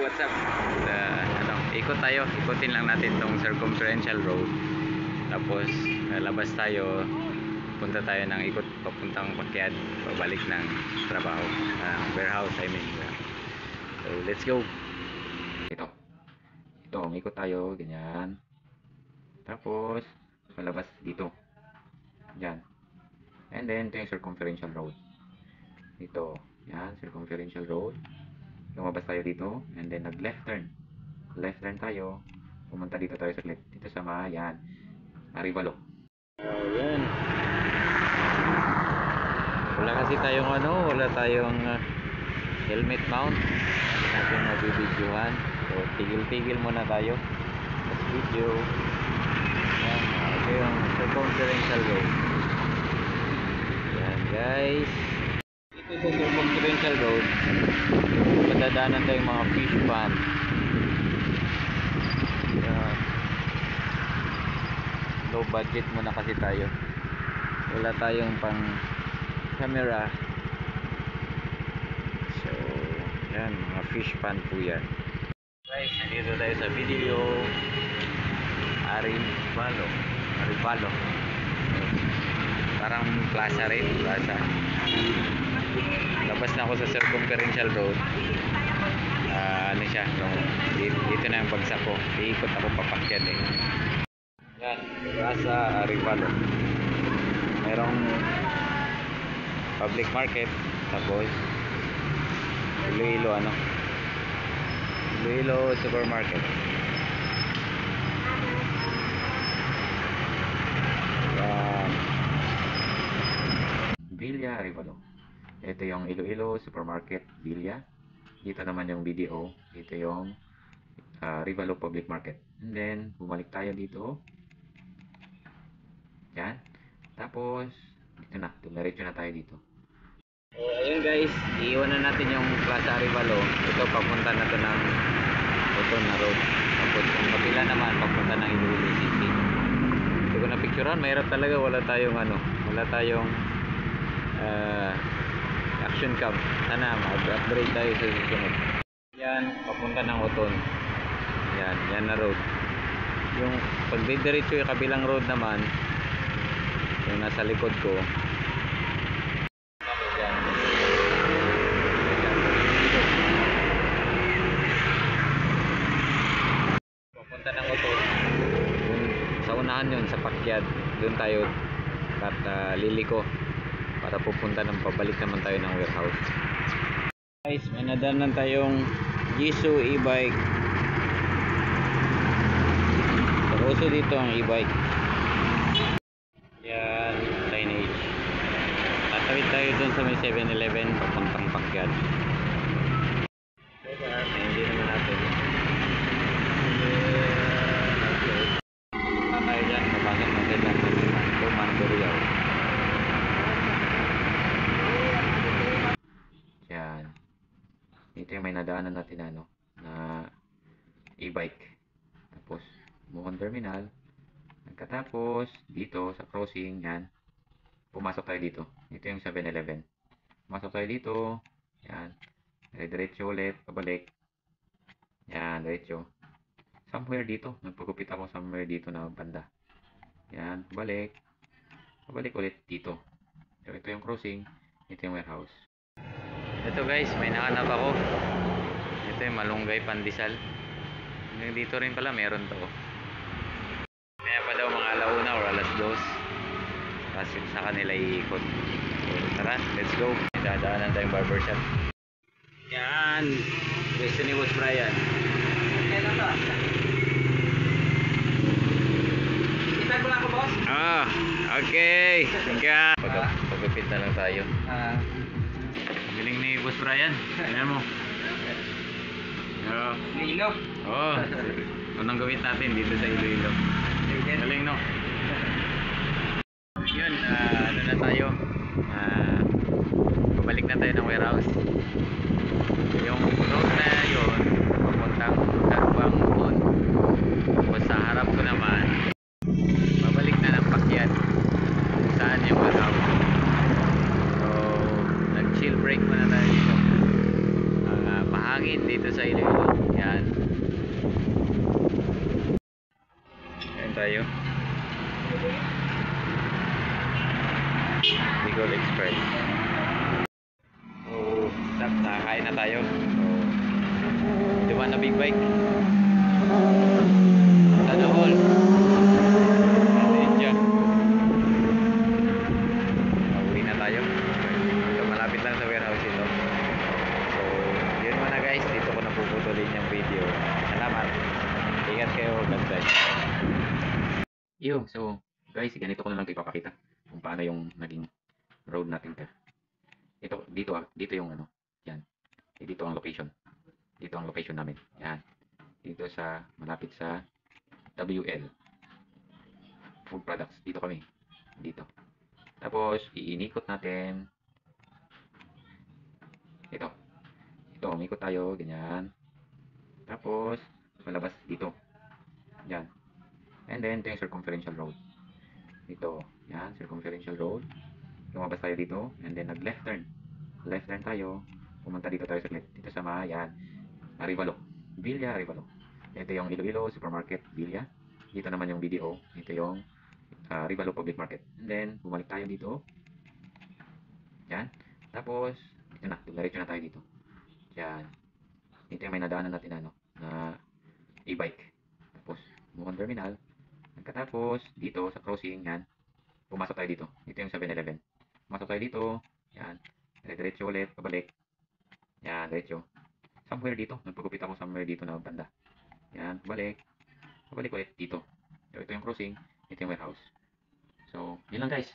what's up? Ikot tayo. Ikutin lang natin tong circumferential road. Tapos, labas tayo. Punta tayo ng ikot papuntang Bakyad. Pabalik ng trabaho. Warehouse, I mean. So, let's go. Ito, ikot tayo. Ganyan. Tapos, palabas dito. Yan. And then, ito yung circumferential road. Ito. Yan, circumferential road. Lumabas tayo dito, and then nag-left turn. Left turn tayo, pumunta dito tayo sa left. Dito sa yan, Arevalo. Ayan. Wala kasi tayong wala tayong helmet mount. Hindi natin mabibidyohan. So, tigil-tigil muna tayo. Let's video. Ayan, ito yung circumferential road. Ayan guys. Ito sa circumferential road. Madadaanan tayong mga fish pond. Low budget muna kasi tayo. Wala tayong pang camera. So, yan, mga fish pond po yan. Guys, dito tayo sa video. Arevalo. Parang plaza rin, plaza. Labas na ako sa circumferential road. Siya, dito na yung bagsak ko. Iikot ako papakyan yan, plaza Arevalo. Merong public market. Tapos Iloilo supermarket. Villa Arevalo. Ito yung Iloilo supermarket, Villa. Dito naman yung BDO. Dito yung Arevalo public market. And then bumalik tayo dito. Yan. Tapos dito na, dumiretso na tayo dito. So, ayun guys, iiwan na natin yung Plaza Arevalo. Ito papunta na to ng Oton na road. Tapos yung kabila naman papunta ng Iloilo City. Hindi ko na picturean, mahirap talaga. Wala tayong action cam. Sana mag-upgrade tayo sa susunod. Yan, papunta ng Oton. Yan na road. Yung pagdidiretso yung kabilang road naman, yung nasa likod ko. Yan. Papunta ng Oton. Sa unahan yun, sa Bakyad. Doon tayo at liliko. Para pupunta ng pabalik naman tayo ng warehouse. Guys, may nadaanan tayong Jisoo e-bike. Uso dito ang e-bike. Yan, signage. Tatawid tayo dun sa may 7-Eleven papuntang Bakyad. Hindi naman natin. Tayo dyan, mabasag natin lang sa Mandurriao. Yan. Ito yung may nadaanan natin na e-bike. Tapos Mukhang terminal. Pagkatapos dito sa crossing, yan. Pumasok tayo dito. Ito yung 7-Eleven. Pumasok tayo dito. Yan. Diretso ulit, pabalik. Yan, diretso. Somewhere dito. Nagpagupit ako somewhere dito na banda. Yan, pabalik. Pabalik ulit dito. So, ito yung crossing. Ito yung warehouse. Ito guys, may nahanap ako. Ito yung Malunggay Pandesal. Hanggang dito rin pala meron to. Kaya pa daw mga alauna or alas 2. Tapos sa kanila iikot. So tara, let's go. Dadaanan tayong barbershop. Yan. Gusto ni Boss Brian. Kailan to? Itag mo lang ako, boss? Okay. Thank you. Pagpapit na lang tayo. Galing ni Boss Brian. Tingnan mo. Iloilo. Oo. Unang gawin natin dito sa Iloilo. Galing no? Yun, na tayo. Pabalik na tayo ng warehouse. Yung road na yun, papuntang Karuang Oton. Tapos sa harap ko naman, pabalik na ng Bakyad. Kung saan yung warehouse. So, nag-chill break muna tayo dito. Mahangin dito sa Iloilo. Yan. Yan tayo. Bicol Express. So, nakakain na tayo. So, dumaan na big bike. Sana all. Ninja. Uwi na tayo. So, malapit lang sa warehouse ito. So, yun muna guys. Dito ko napuputulin yung video. Salamat. Ingat kayo. God bless. So guys, ganito ko na lang ipapakita kung paano yung naging road natin ka. Dito yung ano, yan. Dito ang location. Dito ang location namin. Yan. Dito sa malapit sa WL Food Products. Dito kami. Dito. Tapos iinikot natin. Ito. Ito, umikot tayo, ganyan. Tapos palabas dito. Yan. And then ito yung circumferential road. Ito, yan, circumferential road. Lumabas tayo dito, and then nag-left turn. Left turn tayo, pumunta dito tayo sa left. Dito sa yan, Arivalo. Villa, Arivalo. Ito yung Iloilo Supermarket, Villa. Dito naman yung BDO. Ito yung Arivalo Public Market. And then, bumalik tayo dito. Yan. Tapos, ito na, dumiretso na tayo dito. Yan. Ito yung may nadaanan natin na e-bike. Tapos, Mukhang Terminal. Pagkatapos, dito sa crossing, yan, pumasok tayo dito. Ito yung 7-Eleven. Pumasok tayo dito, yan, diretso ulit, pabalik, yan, diretso. Somewhere dito, nagpagupit ako somewhere dito na banda. Yan, pabalik ulit dito. So, ito yung crossing, ito yung warehouse. So, yun lang guys.